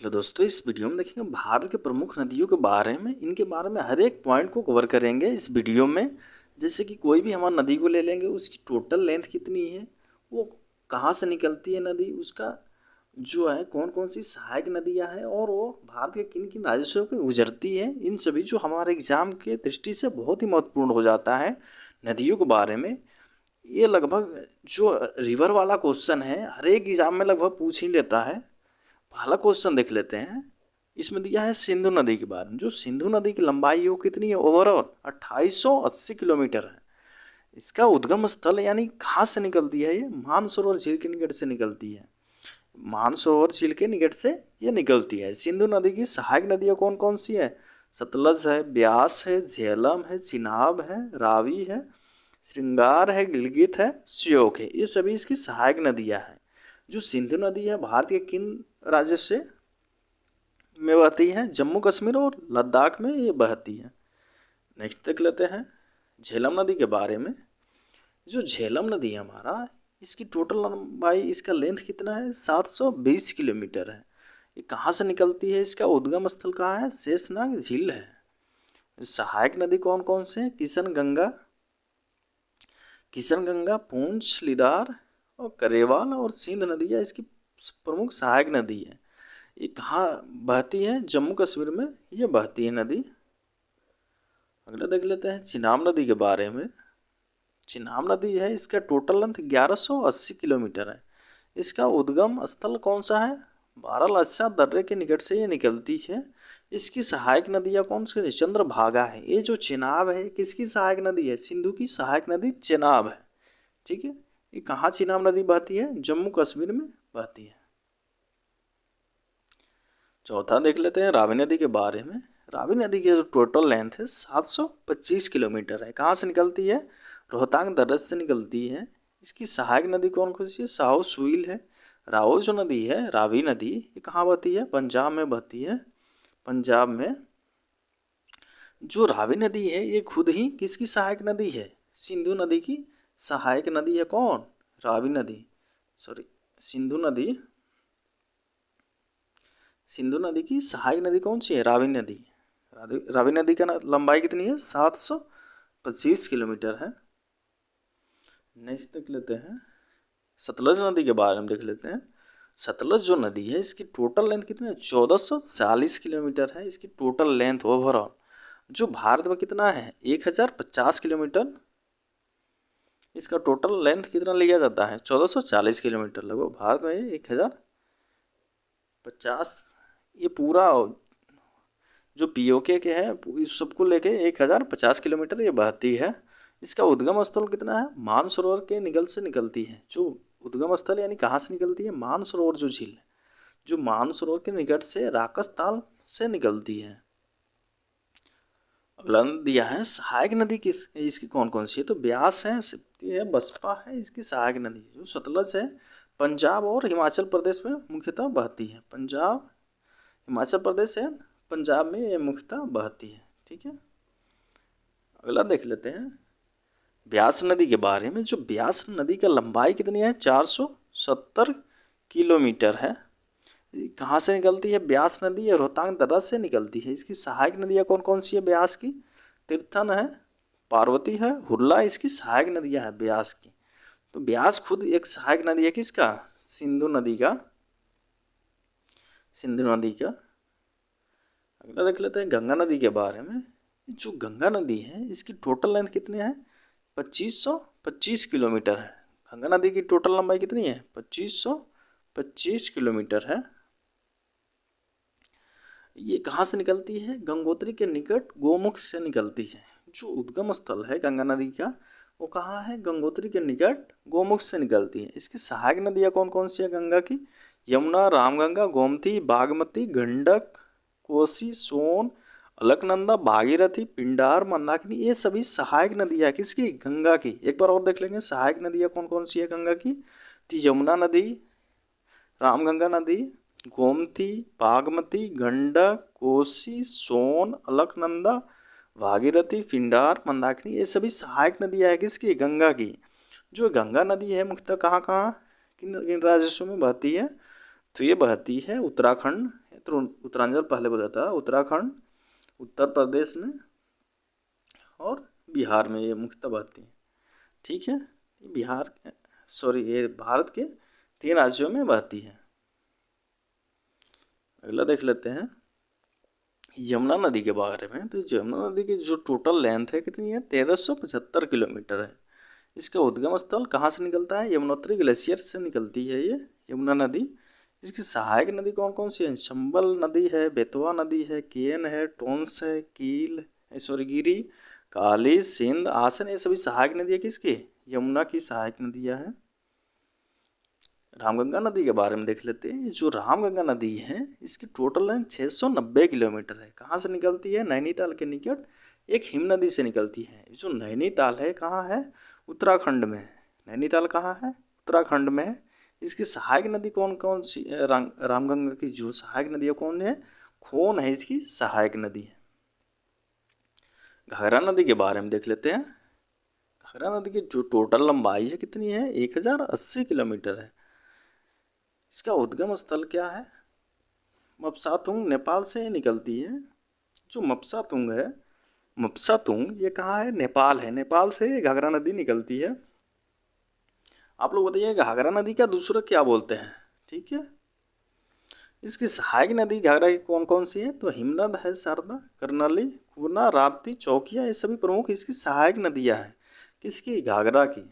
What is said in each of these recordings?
Hello दोस्तों, इस video में देखेंगे भारत के प्रमुख नदियों के बारे में। इनके बारे में हर एक पॉइंट को कवर करेंगे इस वीडियो में। जैसे कि कोई भी हमारी नदी को ले लेंगे, उसकी टोटल लेंथ कितनी है, वो कहाँ से निकलती है नदी, उसका जो है कौन कौन सी सहायक नदियाँ हैं और वो भारत के किन किन राज्यों से गुजरती है। इन सभी जो हमारे एग्जाम के दृष्टि से बहुत ही महत्वपूर्ण हो जाता है नदियों के बारे में। ये लगभग जो रिवर वाला क्वेश्चन है हर एक एग्जाम में लगभग पूछ ही लेता है। पहला क्वेश्चन देख लेते हैं। इसमें दिया है सिंधु नदी के बारे में। जो सिंधु नदी की लंबाई वो कितनी है, ओवरऑल 2880 किलोमीटर है। इसका उद्गम स्थल यानी कहाँ से निकलती है, ये मानसरोवर झील के निकट से निकलती है। मानसरोवर झील के निकट से ये निकलती है। सिंधु नदी की सहायक नदियाँ कौन कौन सी है? सतलज है, ब्यास है, झेलम है, चिनाब है, रावी है, श्रृंगार है, गिलगित है, श्योक है। ये सभी इसकी सहायक नदियाँ हैं। जो सिंधु नदी है भारत के किन राज्य से में बहती है? जम्मू कश्मीर और लद्दाख में ये बहती है। नेक्स्ट देख लेते हैं झेलम नदी के बारे में। जो झेलम नदी है हमारा, इसकी टोटल लंबाई, इसका लेंथ कितना है? 720 किलोमीटर है। ये कहाँ से निकलती है? इसका उद्गम स्थल कहाँ है? शेषनाग झील है। सहायक नदी कौन कौन से हैं? किशन गंगा, पूंछ, लिदार और करेवाल और सिंध नदियाँ इसकी प्रमुख सहायक नदी है। ये कहाँ बहती है? जम्मू कश्मीर में ये बहती है नदी। अगला देख लेते हैं चिनाब नदी के बारे में। चिनाब नदी है, इसका टोटल लेंथ 1180 किलोमीटर है। इसका उद्गम स्थल कौन सा है? बारालाचा दर्रे के निकट से ये निकलती है। इसकी सहायक नदियाँ कौन सी है? चंद्रभागा है। ये जो चिनाब है किसकी सहायक नदी है? सिंधु की सहायक नदी चिनाब है। ठीक है, ये कहाँ चिनाब नदी बहती है? जम्मू कश्मीर में बहती है। चौथा देख लेते हैं रावी नदी के बारे में। रावी नदी की जो टोटल लेंथ है 725 किलोमीटर है। कहाँ से निकलती है? रोहतांग दर्रे से निकलती है। इसकी सहायक नदी कौन कौन सी है? साहो सुइल है। राओ जो नदी है, रावी नदी, ये कहाँ बहती है? पंजाब में बहती है। पंजाब में जो रावी नदी है ये खुद ही किसकी सहायक नदी है? सिंधु नदी की सहायक नदी है। कौन? रावी नदी, सॉरी सिंधु नदी। सिंधु नदी की सहायक नदी कौन सी है? रावी नदी। रावी नदी का लंबाई कितनी है? 725 किलोमीटर है। नेक्स्ट देख लेते हैं सतलज नदी के बारे में। देख लेते हैं सतलज जो नदी है इसकी टोटल लेंथ कितनी है? 1440 किलोमीटर है। इसकी टोटल लेंथ ओवरऑल जो भारत में कितना है? 1050 किलोमीटर। इसका टोटल लेंथ कितना लिया जाता है? 1440 किलोमीटर। लगभग भारत में 1050, ये पूरा जो पीओके के है इस सबको लेके 1050 किलोमीटर ये बहती है। इसका उद्गम स्थल कितना है? मानसरोवर के निकल से निकलती है। जो उद्गम स्थल यानी कहाँ से निकलती है? मानसरोवर जो झील है, जो मानसरोवर के निकट से राकसताल से निकलती है। अगला दिया है सहायक नदी किस, इसकी कौन कौन सी है? तो ब्यास है, सिप्ती है, बसपा है इसकी सहायक नदी। जो सतलज है पंजाब और हिमाचल प्रदेश में मुख्यतः बहती है। पंजाब, हिमाचल प्रदेश है, पंजाब में ये मुख्यतः बहती है। ठीक है, अगला देख लेते हैं ब्यास नदी के बारे में। जो ब्यास नदी का लंबाई कितनी है? 470 किलोमीटर है। कहाँ से निकलती है ब्यास नदी? है रोहतांग दर्रा से निकलती है। इसकी सहायक नदियाँ कौन कौन सी है ब्यास की? तीर्थन है, पार्वती है, हुरला इसकी सहायक नदियाँ है ब्यास की। तो ब्यास खुद एक सहायक नदी है किसका? सिंधु नदी का। सिंधु नदी का। अगला देख लेते हैं गंगा नदी के बारे में। जो गंगा नदी है इसकी टोटल लेंथ कितनी है? 2525 किलोमीटर है। गंगा नदी की टोटल लंबाई कितनी है? 2525 किलोमीटर है। ये कहाँ से निकलती है? गंगोत्री के निकट गोमुख से निकलती है। जो उद्गम स्थल है गंगा नदी का वो कहाँ है? गंगोत्री के निकट गोमुख से निकलती है। इसकी सहायक नदियाँ कौन कौन सी है गंगा की? यमुना, रामगंगा, गोमती, बागमती, गंडक, कोसी, सोन, अलकनंदा, भागीरथी, पिंडार, मंदाकिनी। ये सभी सहायक नदियाँ किसकी? गंगा की। एक बार और देख लेंगे सहायक नदियाँ कौन कौन सी है गंगा की। तो यमुना नदी, रामगंगा नदी, गोमती, बागमती, गंडक, कोसी, सोन, अलकनंदा, भागीरथी, पिंडार, मंदाकिनी। ये सभी सहायक नदियाँ है किसकी? गंगा की। जो गंगा नदी है मुख्यतः कहाँ कहाँ किन किन राज्यों में बहती है? तो ये बहती है उत्तराखंड, तो उत्तरांचल पहले बोला जाता है, उत्तराखंड, उत्तर प्रदेश में और बिहार में ये मुख्यतः बहती है। ठीक है, ये भारत के 3 राज्यों में बहती है। अगला देख लेते हैं यमुना नदी के बारे में। तो यमुना नदी की जो टोटल लेंथ है कितनी है, 1375 किलोमीटर है। इसका उद्गम स्थल कहाँ से निकलता है, यमुनोत्री ग्लेशियर से निकलती है ये यमुना नदी। इसकी सहायक नदी कौन कौन सी है, चंबल नदी है, बेतवा नदी है, केन है, टोंस है, गिरी, काली, सिंध, आसन, ये सभी सहायक नदियाँ किसकी, यमुना की सहायक नदियाँ हैं। रामगंगा नदी के बारे में देख लेते हैं। जो रामगंगा नदी है इसकी टोटल लेंथ 690 किलोमीटर है। कहाँ से निकलती है, नैनीताल के निकट एक हिम नदी से निकलती है। जो नैनीताल है कहाँ है, उत्तराखंड में है। नैनीताल कहाँ है, उत्तराखंड में है। इसकी सहायक नदी कौन कौन सी, रामगंगा की जो सहायक नदी है कौन है, खोन है इसकी सहायक नदी है। घाघरा नदी के बारे में देख लेते हैं। घाघरा नदी की जो टोटल लंबाई है कितनी है, 1080 किलोमीटर है। इसका उद्गम स्थल क्या है, मपसातुंग, नेपाल से निकलती है। जो मपसातुंग ये कहाँ है, नेपाल है। नेपाल से घाघरा नदी निकलती है। आप लोग बताइए घाघरा नदी का दूसरा क्या बोलते हैं। ठीक है, इसकी सहायक नदी घाघरा की कौन कौन सी है, तो हिमनद है, शारदा, कर्नाली, पूर्णा, राप्ती, चौकिया, ये सभी प्रमुख इसकी सहायक नदियाँ हैं किसकी, घाघरा की।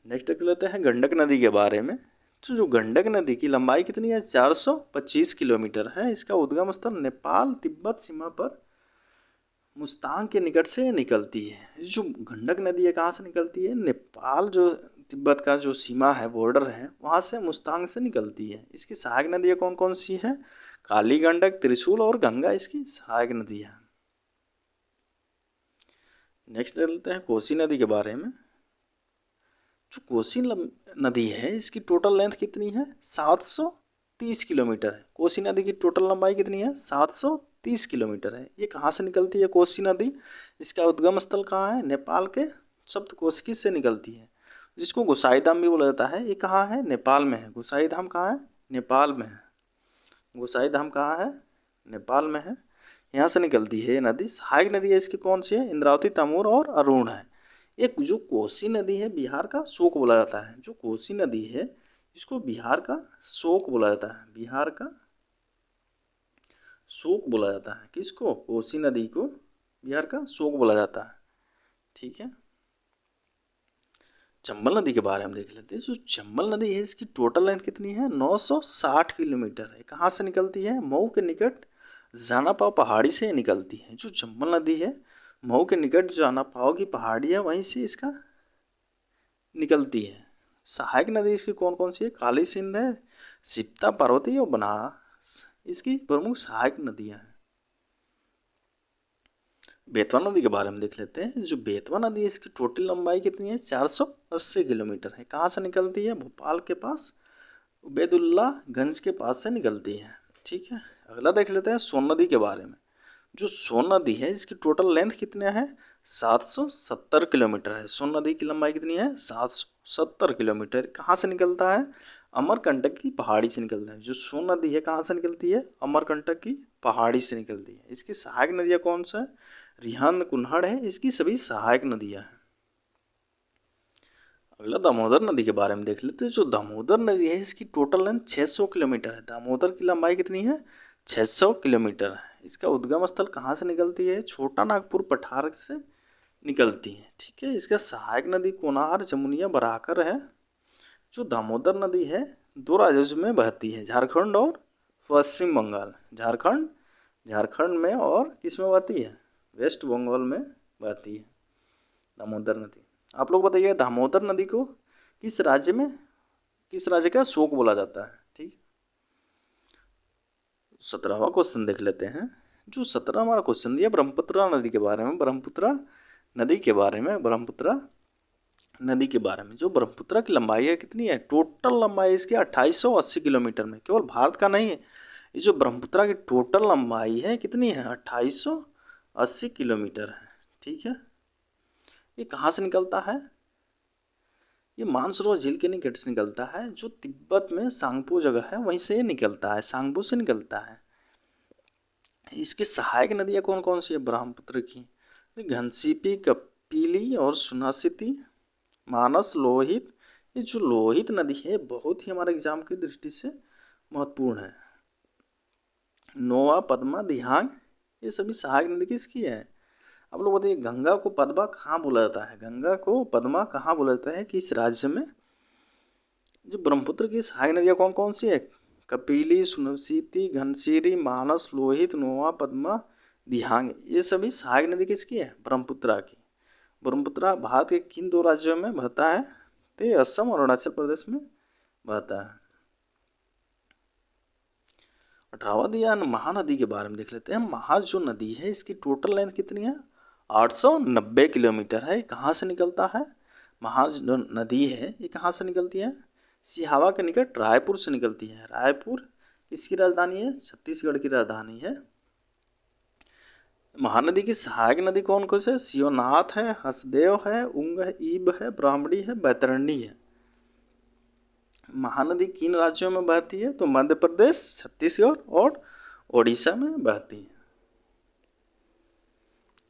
नेक्स्ट देख लेते हैं गंडक नदी के बारे में। तो जो गंडक नदी की लंबाई कितनी है, 425 किलोमीटर है। इसका उद्गम स्थल नेपाल तिब्बत सीमा पर मुस्तांग के निकट से निकलती है। जो गंडक नदी है कहाँ से निकलती है, नेपाल जो तिब्बत का जो सीमा है, बॉर्डर है, वहाँ से मुस्तांग से निकलती है। इसकी सहायक नदियाँ कौन कौन सी है, काली गंडक, त्रिशूल और गंगा इसकी सहायक नदी है। नेक्स्ट देख लेते हैं कोसी नदी के बारे में। जो कोसी नदी है इसकी टोटल लेंथ कितनी है, 730 किलोमीटर है। कोसी नदी की टोटल लंबाई कितनी है, 730 किलोमीटर है। ये कहाँ से निकलती है कोसी नदी, इसका उद्गम स्थल कहाँ है, नेपाल के सप्तकोशी से निकलती है, जिसको गोसाई धाम भी बोला जाता है। ये कहाँ है, नेपाल में है। गोसाई धाम कहाँ है, नेपाल में है। गोसाई धाम कहाँ है, नेपाल में है। यहाँ से निकलती है ये नदी। सहायक नदी है इसकी कौन सी है, इंद्रावती, तमोर और अरुण है। एक जो कोसी नदी है बिहार का शोक बोला जाता है। जो कोसी नदी है इसको बिहार का शोक बोला जाता है। बिहार का शोक बोला जाता है किसको, कोसी नदी को बिहार का शोक बोला जाता है। ठीक है, चंबल नदी के बारे में देख लेते हैं। जो चंबल नदी है इसकी टोटल लेंथ कितनी है, 960 किलोमीटर है। कहाँ से निकलती है, मऊ के निकट जानापाव पहाड़ी से निकलती है। जो चंबल नदी है मऊ के निकट जानापाव की पहाड़ी है, वहीं से इसका निकलती है। सहायक नदी इसकी कौन कौन सी है, काली सिंध है, सिप्ता, पार्वती और बनास इसकी प्रमुख सहायक नदियां हैं। बेतवा नदी के बारे में देख लेते हैं। जो बेतवा नदी है इसकी टोटल लंबाई कितनी है, 480 किलोमीटर है। कहाँ से निकलती है, भोपाल के पास उबैदुल्लागंज के पास से निकलती है। ठीक है, अगला देख लेते हैं सोन नदी के बारे में। जो सोन नदी है इसकी टोटल लेंथ कितना है, 770 किलोमीटर है। सोन नदी की लंबाई कितनी है, 770 किलोमीटर। कहाँ से निकलता है, अमरकंटक की पहाड़ी से निकलता है। जो सोन नदी है कहाँ से निकलती है, अमरकंटक की पहाड़ी से निकलती है। इसकी सहायक नदियाँ कौन सा है, रिहांद, कुन्हड़ है, इसकी सभी सहायक नदियाँ हैं। अगला दामोदर नदी के बारे में देख लेते हैं। जो दामोदर नदी है इसकी टोटल लेंथ 600 किलोमीटर है। दामोदर की लंबाई कितनी है, 600 किलोमीटर है। इसका उद्गम स्थल कहाँ से निकलती है, छोटा नागपुर पठार से निकलती है। ठीक है, इसका सहायक नदी कोनार, जमुनिया, बराकर है। जो दामोदर नदी है 2 राज्यों में बहती है, झारखंड और पश्चिम बंगाल। झारखंड में और किस में बहती है, वेस्ट बंगाल में बहती है दामोदर नदी। आप लोग बताइए दामोदर नदी को किस राज्य का शोक बोला जाता है। ठीक, 17वां क्वेश्चन देख लेते हैं। जो 17वां हमारा क्वेश्चन दिया ब्रह्मपुत्रा नदी के बारे में। ब्रह्मपुत्रा नदी के बारे में जो ब्रह्मपुत्रा की लंबाई है कितनी है, टोटल लंबाई इसकी 2880 किलोमीटर में। केवल भारत का नहीं है, ये जो ब्रह्मपुत्रा की टोटल लंबाई है कितनी है, 2880 किलोमीटर है। ठीक है, ये कहाँ से निकलता है, ये मानसरोवर झील के निकट से निकलता है, जो तिब्बत में सांगपो जगह है वहीं से ये निकलता है, सांगपो से निकलता है। इसकी सहायक नदियाँ कौन कौन सी है ब्रह्मपुत्र की? घनसीपी, कपिली और सुनासिती, मानस, लोहित। ये जो लोहित नदी है बहुत ही हमारे एग्जाम की दृष्टि से महत्वपूर्ण है। नोआ, पद्मा, दिहांग, ये सभी सहायक नदी किसकी है? आप लोग बताइए, गंगा को पद्मा कहाँ बोला जाता है? गंगा को पद्मा कहाँ बोला जाता है किस राज्य में? जो ब्रह्मपुत्र की सहायक नदियाँ कौन कौन सी है? कपिली, सुनसीती, घनसीरी, मानस, लोहित, नोआ, पद्मा, दिहांग, ये सभी सहायक नदी किसकी है? ब्रह्मपुत्रा की। ब्रह्मपुत्रा भारत के किन दो राज्यों में बहता है? तो असम और अरुणाचल प्रदेश में बहता है। 18वां दिया महानदी के बारे में देख लेते हैं। महा जो नदी है इसकी टोटल लेंथ कितनी है? 890 किलोमीटर है। कहाँ से निकलता है? महा जो नदी है ये कहाँ से निकलती है? सिहावा के निकट रायपुर से निकलती है। रायपुर किसकी राजधानी है? छत्तीसगढ़ की राजधानी है। महानदी की सहायक नदी कौन कौन से? शिवनाथ है, हसदेव है, उंग है, ईब है, ब्राह्मणी है, बैतरणी है। महानदी किन राज्यों में बहती है? तो मध्य प्रदेश, छत्तीसगढ़ और ओडिशा में बहती है।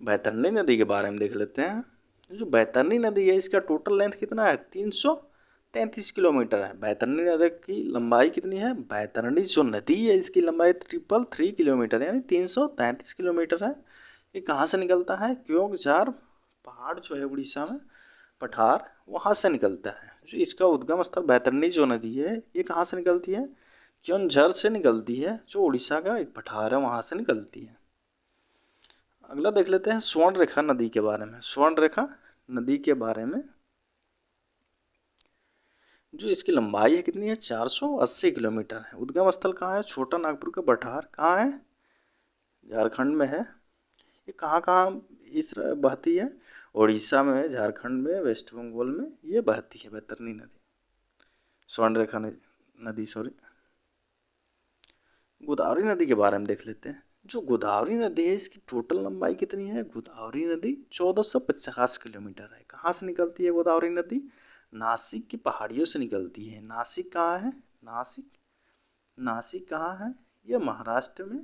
बैतरणी नदी के बारे में देख लेते हैं। जो बैतरणी नदी है इसका टोटल लेंथ कितना है? 333 किलोमीटर है। बैतरणी नदी की लंबाई कितनी है? बैतरणी जो नदी है इसकी लंबाई 333 किलोमीटर यानी 333 किलोमीटर है। ये कहाँ से निकलता है? क्योंकझार पहाड़ जो है उड़ीसा में, पठार, वहाँ से निकलता है। जो इसका उद्गम स्थल बैतरणी जो नदी है ये कहाँ से निकलती है? क्योंझार से निकलती है, जो उड़ीसा का एक पठार है वहाँ से निकलती है। अगला देख लेते हैं स्वर्णरेखा नदी के बारे में। स्वर्णरेखा नदी के बारे में जो इसकी लंबाई है कितनी है? 480 किलोमीटर है। उद्गम स्थल कहाँ है? छोटा नागपुर का पठार कहाँ है? झारखंड में है। ये कहाँ कहाँ इस बहती है? उड़ीसा में, झारखंड में, वेस्ट बंगाल में ये बहती है बैतरणी नदी, स्वर्णरेखा नदी सॉरी। गोदावरी नदी के बारे में देख लेते हैं। जो गोदावरी नदी है इसकी टोटल लंबाई कितनी है? गोदावरी नदी 1450 किलोमीटर है। कहाँ से निकलती है गोदावरी नदी? नासिक की पहाड़ियों से निकलती है। नासिक कहाँ है? नासिक कहाँ है? यह महाराष्ट्र में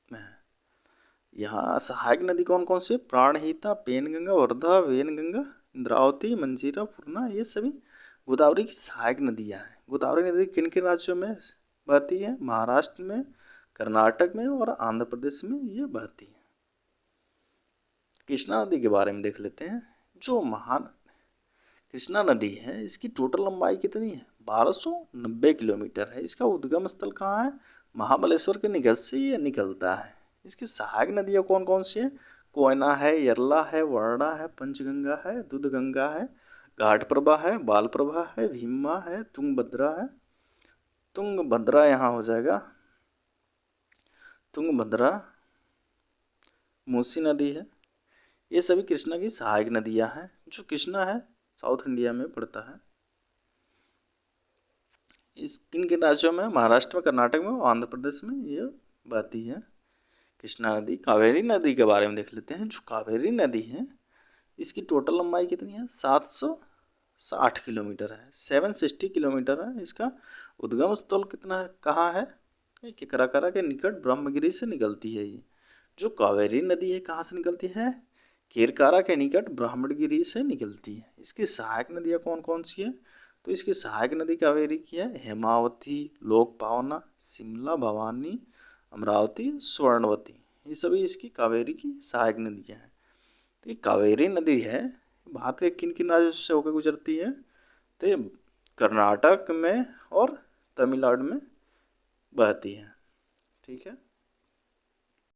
है। यहाँ सहायक नदी कौन कौन सी है? प्राणहिता, पेनगंगा, वर्धा, वेनगंगा, इंद्रावती, मंजीरा, पूर्णा, ये सभी गोदावरी की सहायक नदियाँ हैं। गोदावरी नदी किन किन राज्यों में बहती है? महाराष्ट्र में, कर्नाटक में और आंध्र प्रदेश में ये बहती है। कृष्णा नदी के बारे में देख लेते हैं। जो महान कृष्णा नदी है इसकी टोटल लंबाई कितनी है? 1290 किलोमीटर है। इसका उद्गम स्थल कहाँ है? महाबलेश्वर के निकट से ये निकलता है। इसकी सहायक नदियाँ कौन कौन सी हैं? कोयना है, यरला है, वर्णा है, पंचगंगा है, दूधगंगा है, घाटप्रभा है, बालप्रभा है, भीमा है, तुंगभद्रा है। तुंगभद्रा यहाँ हो जाएगा, तुंगभद्रा मूसी नदी है। ये सभी कृष्णा की सहायक नदियाँ हैं। जो कृष्णा है साउथ इंडिया में पड़ता है। इस किन किन राज्यों में? महाराष्ट्र में, कर्नाटक में और आंध्र प्रदेश में ये बहती है कृष्णा नदी। कावेरी नदी के बारे में देख लेते हैं। जो कावेरी नदी है इसकी टोटल लंबाई कितनी है? 760 किलोमीटर है, 760 किलोमीटर है। इसका उद्गम स्थल कितना है? कहाँ है? केकराकरा के निकट ब्रह्मगिरी से निकलती है। ये जो कावेरी नदी है कहाँ से निकलती है? केरकारा के निकट ब्राह्मणगिरी से निकलती है। इसकी सहायक नदियाँ कौन कौन सी है? तो इसकी सहायक नदी कावेरी की है हेमावती, लोकपावना, शिमला, भवानी, अमरावती, स्वर्णवती, ये सभी इसकी कावेरी की सहायक नदियाँ हैं। तो ये कावेरी नदी है भारत के किन किन राज्यों से होकर गुजरती है? तो कर्नाटक में और तमिलनाडु में बहती है। ठीक है।